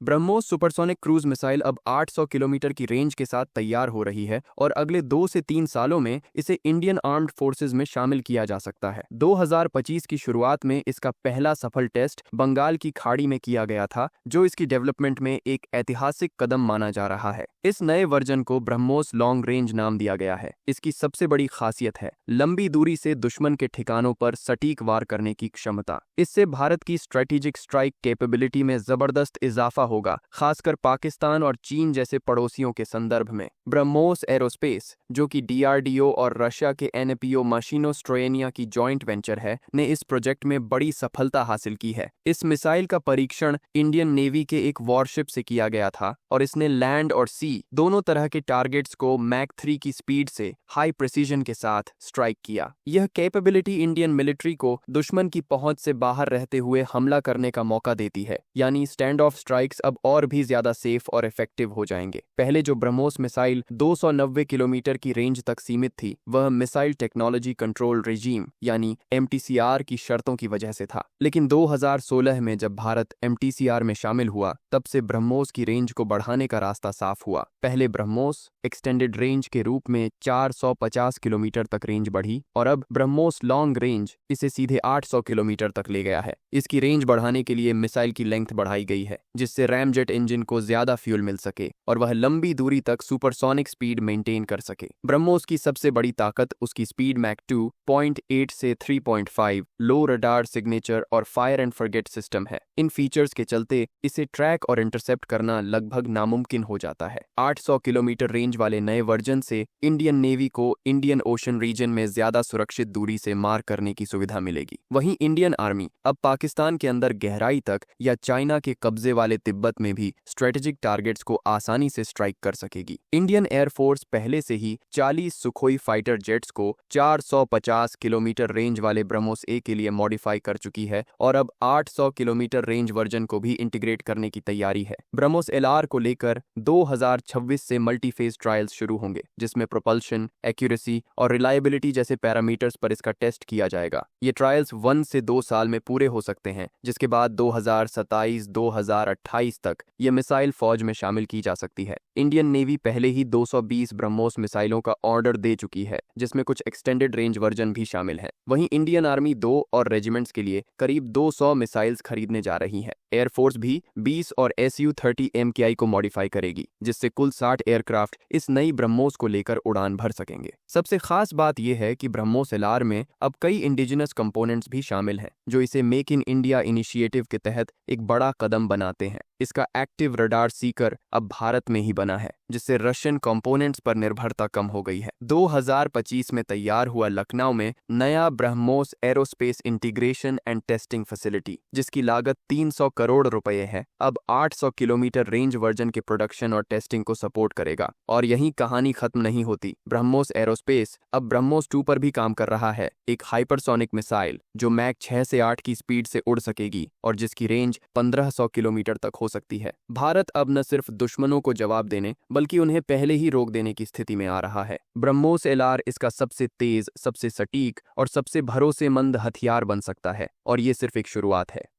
BrahMos supersonic cruise missile अब 800 kilometre की range के साथ तैयार हो रही है और अगले 2 से 3 सालों में इसे इंडियन आर्म्ड फोर्सेज में शामिल किया जा सकता है। 2025 की शुरुआत में इसका पहला सफल टेस्ट बंगाल की खाड़ी में किया गया था, जो इसकी डेवलपमेंट में एक ऐतिहासिक कदम माना जा रहा है। इस नए वर्जन को ब्रह्मोस लॉन्ग रेंज नाम दिया गया है। इसकी सबसे बड़ी खासियत है लंबी दूरी से दुश्मन के ठिकानों पर सटीक वार करने की क्षमता। इससे भारत की स्ट्रेटेजिक स्ट्राइक कैपेबिलिटी में जबरदस्त इजाफा होगा, खासकर पाकिस्तान और चीन जैसे पड़ोसियों के संदर्भ में। ब्रह्मोस एरोस्पेस, जो कि डीआरडीओ और रशिया के एनपीओ मशीनोस्ट्रोएनिया की जॉइंट वेंचर है, ने इस प्रोजेक्ट में बड़ी सफलता हासिल की है। इस मिसाइल का परीक्षण इंडियन नेवी के एक वॉरशिप से किया गया था और इसने लैंड और सी दोनों तरह के टारगेट्स को मैक 3 की स्पीड से हाई प्रिसीजन के साथ स्ट्राइक किया। यह कैपेबिलिटी इंडियन मिलिट्री को दुश्मन की पहुंच से बाहर रहते हुए हमला करने का मौका देती है, यानी स्टैंड ऑफ स्ट्राइक्स अब और भी ज्यादा सेफ और इफेक्टिव हो जाएंगे। पहले जो ब्रह्मोस मिसाइल 290 किलोमीटर की रेंज तक सीमित थी, वह मिसाइल टेक्नोलॉजी कंट्रोल रेजीम यानी एमटीसीआर की शर्तों की वजह से था। लेकिन 2016 में जब भारत एमटीसीआर में शामिल हुआ, तब से ब्रह्मोस की रेंज को बढ़ाने का रास्ता साफ हुआ। पहले ब्रह्मोस एक्सटेंडेड रेंज के रूप में 450 किलोमीटर तक रेंज बढ़ी और अब ब्रह्मोस लॉन्ग रेंज इसे सीधे 800 किलोमीटर तक ले गया है। इसकी रेंज बढ़ाने के लिए मिसाइल की लेंथ बढ़ाई गई है, जिससे रैमजेट इंजन को ज्यादा फ्यूल मिल सके और वह लंबी दूरी तक सुपरसोनिक स्पीड मेंटेन कर सके। ब्रह्मोस की सबसे बड़ी ताकत उसकी स्पीड मैक 2.8 से 3.5, लो रडार सिग्नेचर और फायर एंड फॉरगेट सिस्टम है। इन फीचर्स के चलते इसे ट्रैक और इंटरसेप्ट करना लगभग नामुमकिन हो जाता है। 800 किलोमीटर रेंज वाले नए वर्जन से इंडियन नेवी को इंडियन ओशन रीजन में ज्यादा सुरक्षित दूरी से मार करने की सुविधा मिलेगी। वहीं इंडियन आर्मी अब पाकिस्तान के अंदर गहराई तक या चाइना के कब्जे वाले तिब्बत में भी स्ट्रेटेजिक टारगेट्स को आसानी से स्ट्राइक कर सकेगी। इंडियन एयरफोर्स पहले से ही 40 सुखोई फाइटर जेट्स को 450 किलोमीटर रेंज वाले ब्रह्मोस ए के लिए मॉडिफाई कर चुकी है और अब 800 किलोमीटर रेंज वर्जन को भी इंटीग्रेट करने की तैयारी है। ब्रह्मोस एलआर को लेकर 2026 से मल्टीफेज ट्रायल्स शुरू होंगे, जिसमें प्रोपल्शन, एक्यूरेसी और रिलायबिलिटी जैसे पैरामीटर्स पर इसका टेस्ट किया जाएगा। ये ट्रायल्स 1 से 2 साल में पूरे हो सकते हैं, जिसके बाद 2027-2028 तक ये मिसाइल फौज में शामिल की जा सकती है। इंडियन नेवी पहले ही 220 ब्रह्मोस मिसाइलों का ऑर्डर दे चुकी है, जिसमें कुछ एक्सटेंडेड रेंज वर्जन भी शामिल है। वहीं इंडियन आर्मी 2 और रेजिमेंट्स के लिए करीब 200 मिसाइल्स खरीदने जा रही है। एयरफोर्स भी 20 और SU-30 MKI को मॉडिफाई करेगी, जिससे कुल 60 एयरक्राफ्ट इस नई ब्रह्मोस को लेकर उड़ान भर सकेंगे। सबसे खास बात यह है कि ब्रह्मोस एलआर में अब कई इंडिजिनस कंपोनेंट्स भी शामिल हैं, जो इसे मेक इन इंडिया इनिशिएटिव के तहत एक बड़ा कदम बनाते हैं। इसका एक्टिव रडार सीकर अब भारत में ही बना है, जिससे रशियन कंपोनेंट्स पर निर्भरता कम हो गई है। 2025 में तैयार हुआ लखनऊ में नया BrahMos aerospace integration and testing facility, जिसकी लागत 300 करोड़ रुपए है, अब 800 किलोमीटर रेंज वर्जन के प्रोडक्शन और टेस्टिंग को सपोर्ट करेगा। और यही कहानी खत्म नहीं होती। ब्रह्मोस एरोस्पेस अब ब्रह्मोस 2 पर भी काम कर रहा है, एक हाइपरसोनिक मिसाइल जो मैक 6 से 8 की स्पीड से उड़ सकेगी और जिसकी रेंज 1500 किलोमीटर तक हो सकती है। भारत अब न सिर्फ दुश्मनों को जवाब देने बल्कि उन्हें पहले ही रोक देने की स्थिति में आ रहा है। ब्रह्मोस एलआर इसका सबसे तेज, सबसे सटीक और सबसे भरोसेमंद हथियार बन सकता है, और ये सिर्फ एक शुरुआत है।